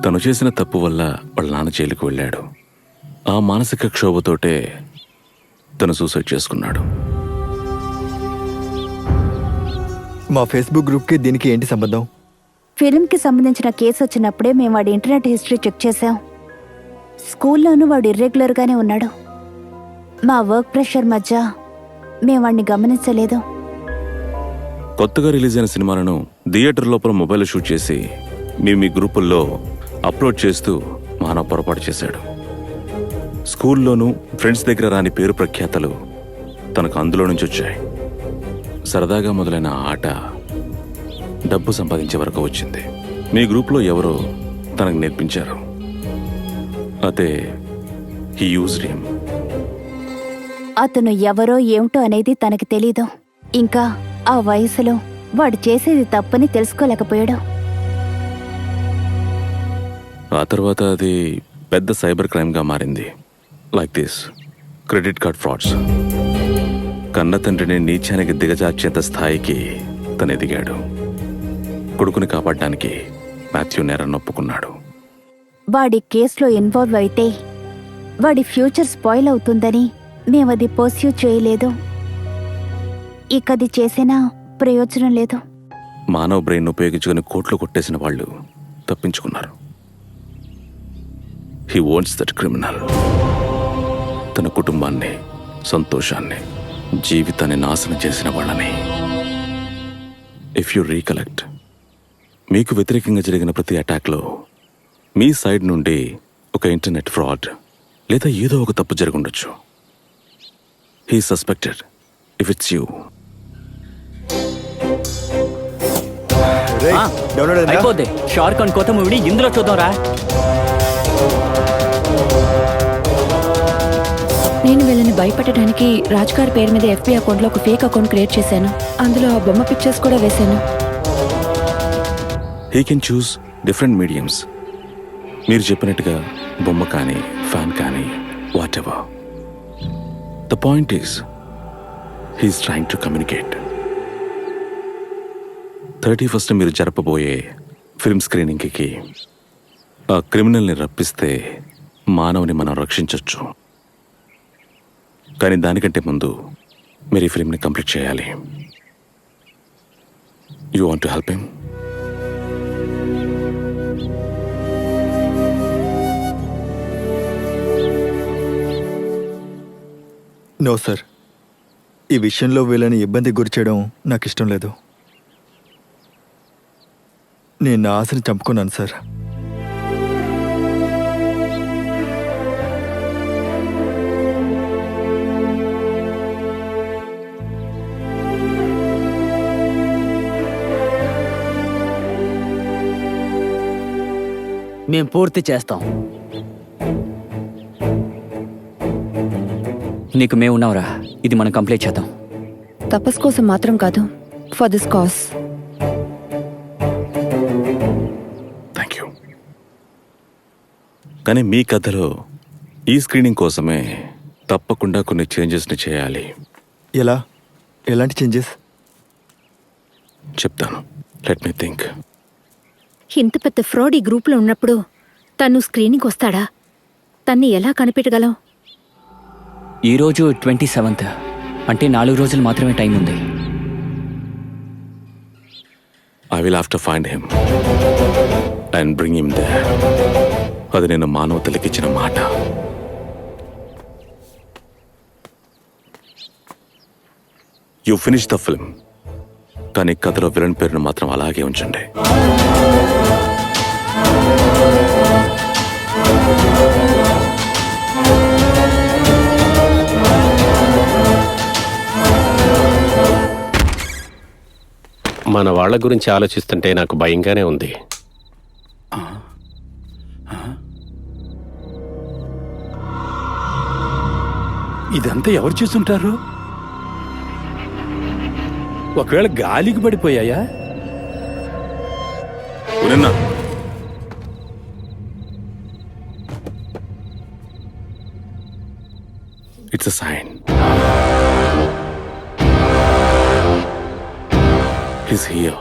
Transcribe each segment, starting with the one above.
తను చేసిన తప్పు వల్ల వాళ్ళ నాన్న జైలుకు వెళ్ళాడు. ఆ మానసిక క్షోభతోటే తను సూసైడ్ చేసుకున్నాడు. మా ఫేస్బుక్ గ్రూప్కి దీనికి ఏంటి సంబంధం? ఫిల్మ్కి సంబంధించిన కేసు వచ్చినప్పుడే మేము వాడి ఇంటర్నెట్ హిస్టరీ చెక్ చేశాం. స్కూల్లోనూ వాడు ఇర్రెగ్యులర్గానే ఉన్నాడు. మా వర్క్ ప్రెషర్ మధ్య మేము వాడిని గమనించలేదు. కొత్తగా రిలీజ్ అయిన సినిమాలను థియేటర్ లోపల మొబైల్ షూట్ చేసి మీ గ్రూపుల్లో అప్లోడ్ చేస్తూ మానవ పొరపాటు చేశాడు. స్కూల్లోనూ ఫ్రెండ్స్ దగ్గర రాని పేరు ప్రఖ్యాతలు తనకు అందులో నుంచి వచ్చాయి. సరదాగా మొదలైన ఆట డబ్బు సంపాదించే వరకు వచ్చింది. మీ గ్రూప్లో ఎవరో తనకు నేర్పించారు. అదే హీ యూజ్డ్ హిమ్. అతను ఎవరో ఏమిటో అనేది తనకి తెలీదు. ఇంకా ఆ వయసులో వాడు చేసేది తప్పని తెలుసుకోలేకపోయాడు. ఆ తర్వాత అది పెద్ద సైబర్ క్రైమ్గా మారింది. Like this credit card frauds. కన్న తండ్రిని నీచానికి దిగజార్చేంత స్థాయికి తను ఎదిగాడు. కొడుకుని కాపాడడానికి మాథ్యూ నేరాన్ని ఒప్పుకున్నాడు. వాడి కేసులో ఇన్వాల్వ్ అయితే వాడి ఫ్యూచర్ స్పాయిల్ అవుతుందని మేమది పర్స్యూ చేయలేదు. ఇకది చేసినా ప్రయోజనం లేదు. మానవ బ్రెయిన్ ఉపయోగించుకుని కోట్లు కొట్టేసిన వాళ్ళు తప్పించుకున్నారు. He wants that criminal. తన కుటుంబాన్ని, సంతోషాన్ని, జీవితాన్ని నాశనం చేసిన వాళ్ళని. ఇఫ్ యు రీకలెక్ట్, మీకు వ్యతిరేకంగా జరిగిన ప్రతి అటాక్లో మీ సైడ్ నుండి ఒక ఇంటర్నెట్ ఫ్రాడ్ లేదా ఏదో ఒక తప్పు జరుగుండొచ్చు. He suspected if it's you. అయిపోద్ది. షార్క్ అండ్ కొత్త మూవీని ఇందులో చూద్దాంరా. నేను వీళ్ళని భయపెట్టడానికి రాజ్ గారి పేరు మీద FB అకౌంట్లో ఒక ఫేక్ అకౌంట్ క్రియేట్ చేశాను. అందులో ఆ బొమ్మ పిక్చర్స్ కూడా వేశాను. He can choose different mediums. మీరు చెప్పినట్టుగా బొమ్మ కానీ, ఫ్యాన్ కానీ, whatever. The point is he is trying to communicate. 31st మీరు జరపబోయే ఫిల్మ్ స్క్రీనింగ్కి ఆ క్రిమినల్ని రప్పిస్తే మానవుని మనం రక్షించవచ్చు. కానీ దానికంటే ముందు మీరు ఈ ఫిల్మ్ని కంప్లీట్ చేయాలి. You want to help him? No sir, ఈ విషయంలో వీళ్ళని ఇబ్బంది గురి చేయడం నాకు ఇష్టం లేదు. నేను నా ఆశని చంపుకున్నాను సార్. మేం పూర్తి చేస్తాం. నీకు మేము ఉన్నావురా. ఇది మనం కంప్లీట్ చేద్దాం. తపస్ కోసం మాత్రం కాదు, for this cause. Thank you. కానీ మీ కథలో ఈ స్క్రీనింగ్ కోసమే తప్పకుండా కొన్ని చేంజెస్ని చేయాలి. ఎలాంటి చేంజెస్? చెప్తాను. Let me think. ఇంత పెద్ద ఫ్రాడ్ ఈ గ్రూప్లో ఉన్నప్పుడు తను స్క్రీనింగ్ వస్తాడా? తన్ని ఎలా కనిపెట్టగలం? ఈరోజు 27th, అంటే 4 రోజులు మాత్రమే టైం ఉంది. I will have to find him and bring him there. అది నేను మానవతలకి ఇచ్చిన మాట. యూ ఫినిష్ ద ఫిల్మ్, కానీ కథలో విలన్ పేరును మాత్రం అలాగే ఉంచండి. మన వాళ్ళ గురించి ఆలోచిస్తుంటే నాకు భయంగానే ఉంది. ఇదంతా ఎవరు చేస్తుంటారు? ఒకవేళ గాలికి పడిపోయాయా? It's a sign. He's here.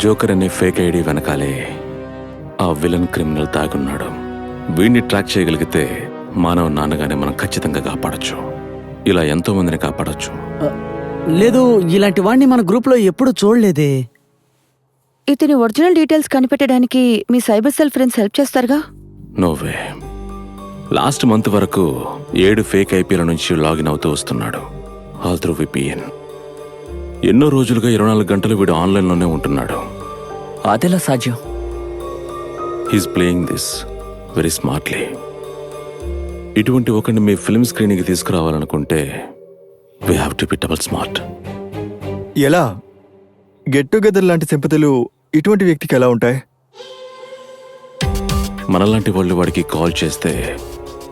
Joker అనే ఫేక్ ఐడి వెనకాలే ఆ విలన్ క్రిమినల్ తాగున్నాడు. వీడిని ట్రాక్ చేయగలిగితే మానవ నాన్నగానే మనం ఖచ్చితంగా కాపాడొచ్చు. ఇలా ఎంతో మందిని కాపాడొచ్చు. లేదు, ఇలాంటి వాడిని మన గ్రూప్లో ఎప్పుడు చూడలేదే. ఇతని ఒరిజినల్ డీటెయిల్స్ కనిపెట్టడానికి మీ సైబర్ సెల్ ఫ్రెండ్స్ హెల్ప్ చేస్తారుగా? నోవే. లాస్ట్ మంత్ వరకు 7 ఫేక్ ఐపీల నుంచి లాగిన్ అవుతూ వస్తున్నాడు, ఆల్ త్రూ విపిఎన్. ఎన్నో రోజులుగా 24 గంటలు వీడు ఆన్లైన్లోనే ఉంటున్నాడు. అదెలా సాధ్యం? He's playing this very smartly. ఇటువంటి ఒకరిని మీ ఫిల్మ్ స్క్రీనింగ్కి తీసుకురావాలనుకుంటే we have to be double smart. ఎలా? గెట్ టుగెదర్ లాంటి సింపతులు ఇటువంటి వ్యక్తికి ఎలా ఉంటాయి? మనలాంటి వాళ్ళు వాడికి కాల్ చేస్తే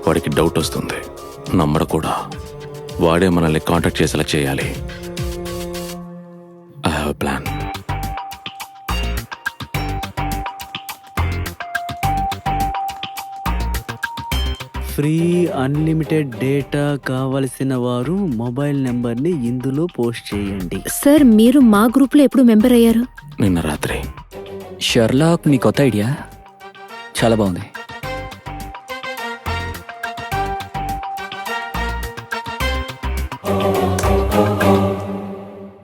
వాడికి డౌట్ వస్తుంది, నమ్మడు కూడా. వాడే మనల్ని కాంటాక్ట్ చేసేలా చేయాలి. I have a plan. Free unlimited data కావలసిన వారు మొబైల్ నెంబర్ని ఇందులో పోస్ట్ చేయండి. సార్, మీరు మా గ్రూప్లో ఎప్పుడు మెంబర్ అయ్యారు? నిన్న రాత్రి. షర్లాక్ నీ కొత్త ఐడియా చాలా బాగుంది.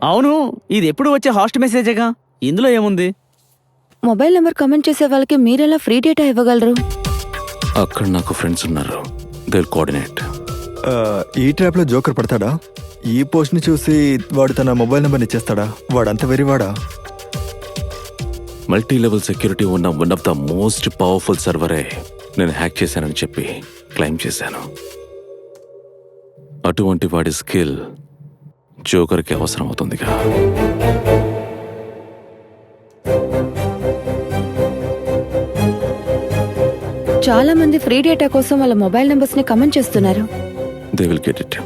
అవును, ఇది ఎప్పుడు వచ్చే హాస్ట్ మెసేజేగా, ఇందులో ఏముంది? మొబైల్ నెంబర్ కమెంట్ చేసే వాళ్ళకి మీరెలా ఫ్రీ డేటా ఇవ్వగలరు? అక్కడ నాకు ఫ్రెండ్స్ ఉన్నారు, దే విల్ కోఆర్డినేట్. ఈ ట్రాప్లో జోకర్ పడతాడా? ఈ పోస్ట్ని చూసి వాడు తన మొబైల్ నెంబర్ని ఇచ్చేస్తాడా? వాడంత వెరివాడా? మల్టీ లెవెల్ సెక్యూరిటీ ఉన్న one of the most powerful సర్వరే నేను హ్యాక్ చేశానని చెప్పి క్లెయిమ్ చేశాను. అటువంటి వాడి స్కిల్ జోకర్కి అవసరం అవుతుందిగా. చాలా మంది ఫ్రీ డేటా కోసం వాళ్ళ మొబైల్ నెంబర్స్ ని కమెంట్ చేస్తున్నారు. They will get it.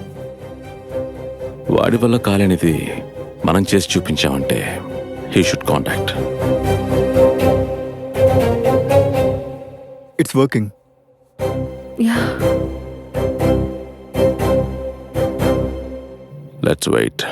వాడి వల్ల కాలేనిది మనం చేసి చూపించామంటే he should contact. It's working. Yeah, let's wait.